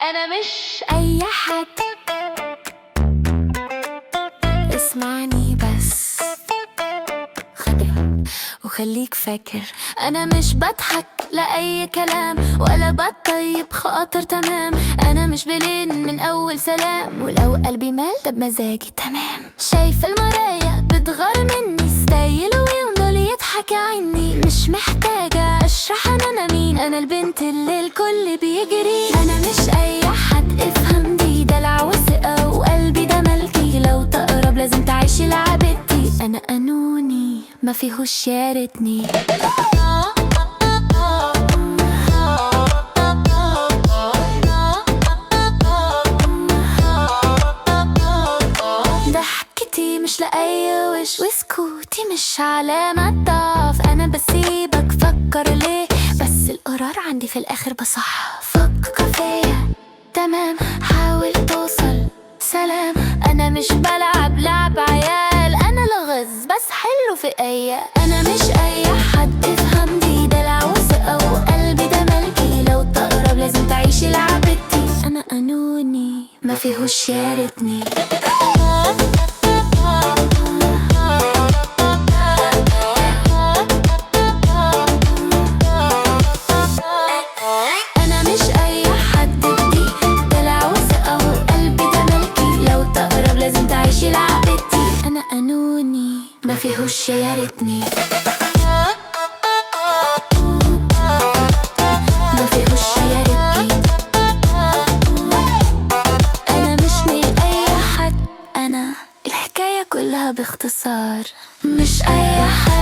انا مش اي حد، اسمعني بس خدع وخليك فاكر انا مش بضحك لأي كلام ولا بطيب خاطر، تمام؟ انا مش بلين من اول سلام، ولو قلبي مال ده بمزاجي تمام. شايف المراية بتغار مني، ستايل ويفضل يضحك عني. مش محتاجة اشرح انا مين، انا البنت اللي الكل بيجري. انا مش اي حد، افهم دي دلع وثقة، وقلبي ده ملكي، لو تقرب لازم تعيشي لعبتي. انا قانوني ما فيهوش يا ريتني. ضحكتي مش لأي وش، وسكوتي مش علامة ضعف. أنا بسيبك فكر ليه، بس القرار عندي في الآخر بصح. فكر فيا تمام، حاول توصل سلام. أنا مش بلعب لعب عيال، أنا لغز بس حلو في أي. أنا مش أي حد، افهم دي دلع وثقة، وقلبي ده ملكي، لو تقرب لازم تعيشي لعبتي. أنا قانوني ما فيهوش يا ريتني. أنا مش أي حد، بدي دلع وثقة، وقلبي ده ملكي، لو تقرب لازم تعيشي لعبتي. أنا قانوني ما فيهوش يا ريتني. ما فيهوش يا ريتني. أنا مش من أي حد، أنا الحكاية كلها باختصار. مش أي حد.